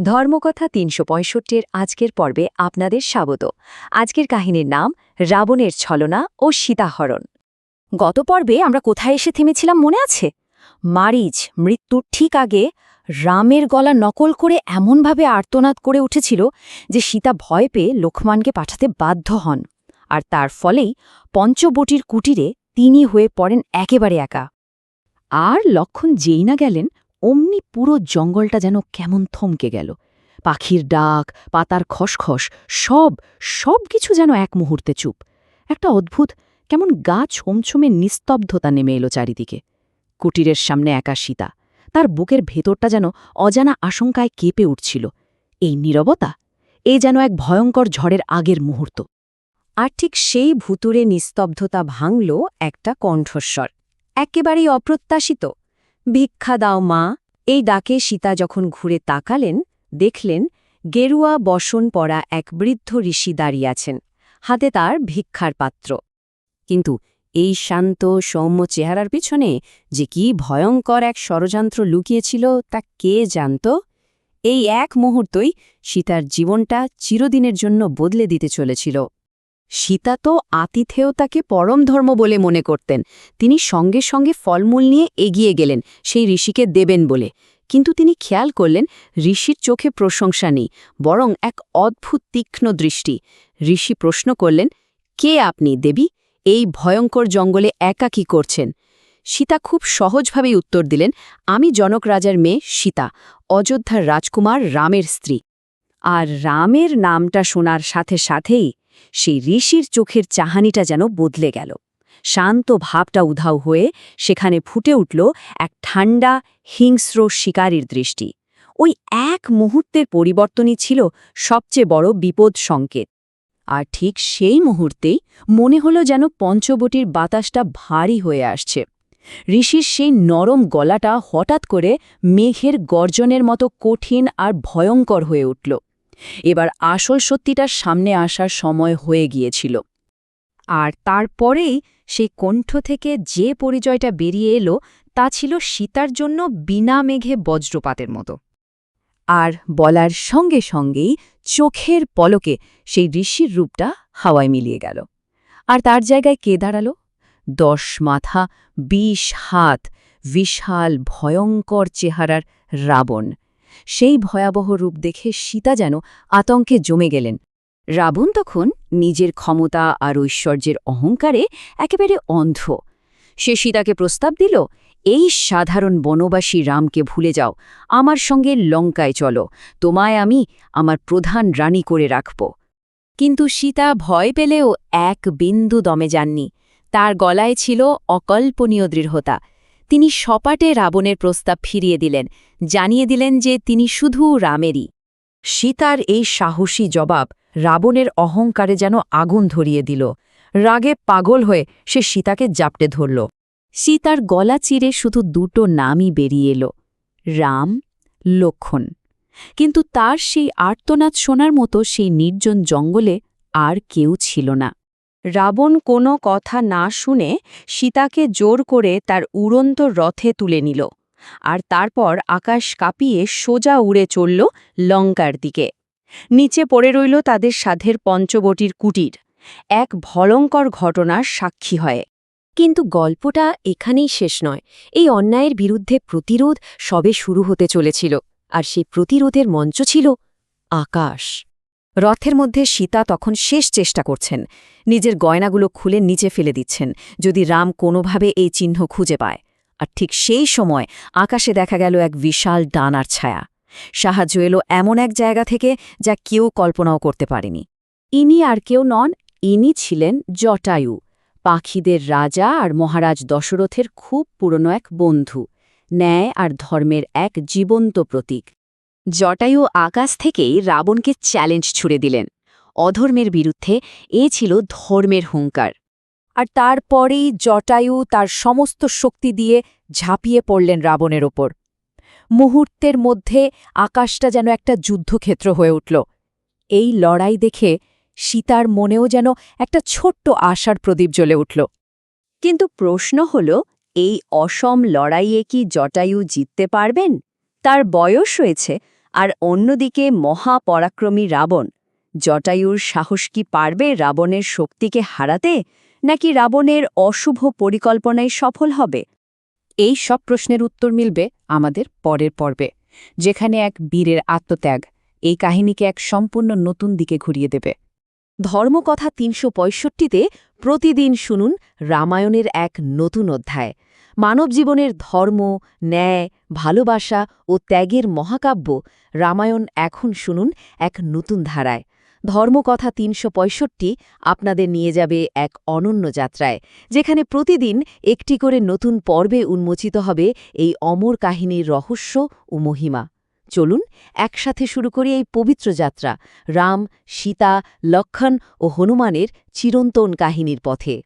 ধর্মকথা ৩৬৫-এর আজকের পর্বে আপনাদের স্বাগত। আজকের কাহিনীর নাম রাবণের ছলনা ও সীতাহরণ। গত পর্বে আমরা কোথায় এসে থেমেছিলাম মনে আছে? মারিচ মৃত্যুর ঠিক আগে রামের গলা নকল করে এমনভাবে আর্তনাদ করে উঠেছিল যে সীতা ভয় পেয়ে লক্ষ্মণকে পাঠাতে বাধ্য হন, আর তার ফলেই পঞ্চবটির কুটিরে তিনি হয়ে পড়েন একেবারে একা। আর লক্ষণ যেই না গেলেন অমনি পুরো জঙ্গলটা যেন কেমন থমকে গেল। পাখির ডাক, পাতার খসখস, সব কিছু যেন এক মুহূর্তে চুপ। একটা অদ্ভুত কেমন গা ছমছমে নিস্তব্ধতা নেমে এলো চারিদিকে। কুটিরের সামনে একা সীতা, তার বুকের ভেতরটা যেন অজানা আশঙ্কায় কেঁপে উঠছিল। এই নীরবতা, এ যেন এক ভয়ঙ্কর ঝড়ের আগের মুহূর্ত। আর ঠিক সেই ভুতুরে নিস্তব্ধতা ভাঙল একটা কণ্ঠস্বর, একেবারেই অপ্রত্যাশিত। ভিক্ষা দাও মা। এই ডাকে সীতা যখন ঘুরে তাকালেন, দেখলেন গেরুয়া বসন পরা এক বৃদ্ধ ঋষি দাঁড়িয়ে আছেন, হাতে তার ভিক্ষার পাত্র। কিন্তু এই শান্ত সৌম্য চেহারার পিছনে যে কি ভয়ঙ্কর এক ষড়যন্ত্র লুকিয়েছিল তা কে জানত? এই এক মুহূর্তই সীতার জীবনটা চিরদিনের জন্য বদলে দিতে চলেছিল। সীতা তো আতিথেয়তাকে পরম ধর্ম বলে মনে করতেন। তিনি সঙ্গে সঙ্গে ফলমূল নিয়ে এগিয়ে গেলেন সেই ঋষিকে দেবেন বলে। কিন্তু তিনি খেয়াল করলেন ঋষির চোখে প্রশংসা নেই, বরং এক অদ্ভুত তীক্ষ্ণ দৃষ্টি। ঋষি প্রশ্ন করলেন, কে আপনি দেবী? এই ভয়ঙ্কর জঙ্গলে একা কি করছেন? সীতা খুব সহজভাবেই উত্তর দিলেন, আমি জনক রাজার মেয়ে সীতা, অযোধ্যার রাজকুমার রামের স্ত্রী। আর রামের নামটা শোনার সাথে সাথেই সেই ঋষির চোখের চাহানিটা যেন বদলে গেল। শান্ত ভাবটা উধাও হয়ে সেখানে ফুটে উঠল এক ঠান্ডা, হিংস্র শিকারীর দৃষ্টি। ওই এক মুহূর্তের পরিবর্তনই ছিল সবচেয়ে বড় বিপদ সংকেত। আর ঠিক সেই মুহূর্তেই মনে হলো যেন পঞ্চবটির বাতাসটা ভারী হয়ে আসছে। ঋষির সেই নরম গলাটা হঠাৎ করে মেঘের গর্জনের মতো কঠিন আর ভয়ঙ্কর হয়ে উঠল। এবার আসল সত্যিটার সামনে আসার সময় হয়ে গিয়েছিল। আর তারপরেই সেই কণ্ঠ থেকে যে পরিচয়টা বেরিয়ে এলো তা ছিল সীতার জন্য বিনা মেঘে বজ্রপাতের মতো। আর বলার সঙ্গে সঙ্গেই চোখের পলকে সেই ঋষির রূপটা হাওয়ায় মিলিয়ে গেল। আর তার জায়গায় কে দাঁড়ালো? 10 মাথা, 20 হাত, বিশাল ভয়ঙ্কর চেহারার রাবণ। সেই ভয়াবহ রূপ দেখে সীতা যেন আতঙ্কে জমে গেলেন। রাবণ তখন নিজের ক্ষমতা আর ঐশ্বর্যের অহংকারে একেবারে অন্ধ। সে সীতাকে প্রস্তাব দিল, এই সাধারণ বনবাসী রামকে ভুলে যাও, আমার সঙ্গে লঙ্কায় চলো, তোমায় আমি আমার প্রধান রানী করে রাখব। কিন্তু সীতা ভয় পেলেও এক বিন্দু দমে যাননি। তার গলায় ছিল অকল্পনীয় দৃঢ়তা। তিনি সপাটে রাবণের প্রস্তাব ফিরিয়ে দিলেন, জানিয়ে দিলেন যে তিনি শুধু রামেরই। সীতার এই সাহসী জবাব রাবণের অহংকারে যেন আগুন ধরিয়ে দিল। রাগে পাগল হয়ে সে সীতাকে জাপটে ধরল। সীতার গলা চিরে শুধু দুটো নামই বেরিয়ে এলো, রাম, লক্ষণ। কিন্তু তার সেই আর্তনাদ শোনার মতো সেই নির্জন জঙ্গলে আর কেউ ছিল না। রাবণ কোনো কথা না শুনে সীতাকে জোর করে তার উড়ন্ত রথে তুলে নিল, আর তারপর আকাশ কাঁপিয়ে সোজা উড়ে চলল লঙ্কার দিকে। নিচে পড়ে রইল তাদের সাধের পঞ্চবটির কুটির, এক ভয়ঙ্কর ঘটনার সাক্ষী হয়। কিন্তু গল্পটা এখানেই শেষ নয়। এই অন্যায়ের বিরুদ্ধে প্রতিরোধ সবে শুরু হতে চলেছিল, আর সেই প্রতিরোধের মঞ্চ ছিল আকাশ। রথের মধ্যে সীতা তখন শেষ চেষ্টা করছেন, নিজের গয়নাগুলো খুলে নিচে ফেলে দিচ্ছেন, যদি রাম কোনোভাবে এই চিহ্ন খুঁজে পায়। আর ঠিক সেই সময় আকাশে দেখা গেল এক বিশাল ডানার ছায়া। সাহায্য এলো এমন এক জায়গা থেকে যা কেউ কল্পনাও করতে পারেনি। ইনি আর কেউ নন, ইনি ছিলেন জটায়ু, পাখিদের রাজা আর মহারাজ দশরথের খুব পুরনো এক বন্ধু, ন্যায় আর ধর্মের এক জীবন্ত প্রতীক। জটায়ু আকাশ থেকেই রাবণকে চ্যালেঞ্জ ছুড়ে দিলেন। অধর্মের বিরুদ্ধে এ ছিল ধর্মের হুঙ্কার। আর তারপরেই জটায়ু তার সমস্ত শক্তি দিয়ে ঝাঁপিয়ে পড়লেন রাবণের ওপর। মুহূর্তের মধ্যে আকাশটা যেন একটা যুদ্ধক্ষেত্র হয়ে উঠল। এই লড়াই দেখে সীতার মনেও যেন একটা ছোট্ট আশার প্রদীপ জ্বলে উঠল। কিন্তু প্রশ্ন হল, এই অসম লড়াইয়ে কি জটায়ু জিততে পারবেন? তার বয়স হয়েছে, আর অন্যদিকে মহাপরাক্রমী রাবণ। জটায়ুর সাহস কি পারবে রাবণের শক্তিকে হারাতে, নাকি রাবণের অশুভ পরিকল্পনায় সফল হবে? এই সব প্রশ্নের উত্তর মিলবে আমাদের পরের পর্বে, যেখানে এক বীরের আত্মত্যাগ এই কাহিনীকে এক সম্পূর্ণ নতুন দিকে ঘুরিয়ে দেবে। ধর্মকথা ৩৬৫তে প্রতিদিন শুনুন রামায়ণের এক নতুন অধ্যায়। মানব জীবনের ধর্ম, ন্যায়, ভালোবাসা ও ত্যাগের মহাকাব্য রামায়ণ এখন শুনুন এক নতুন ধারায়। ধর্মকথা ৩৬৫ আপনাদের নিয়ে যাবে এক অনন্য যাত্রায়, যেখানে প্রতিদিন একটি করে নতুন পর্বে উন্মোচিত হবে এই অমর কাহিনীর রহস্য ও মহিমা। চলুন একসাথে শুরু করি এই পবিত্র যাত্রা রাম, সীতা, লক্ষ্মণ ও হনুমানের চিরন্তন কাহিনীর পথে।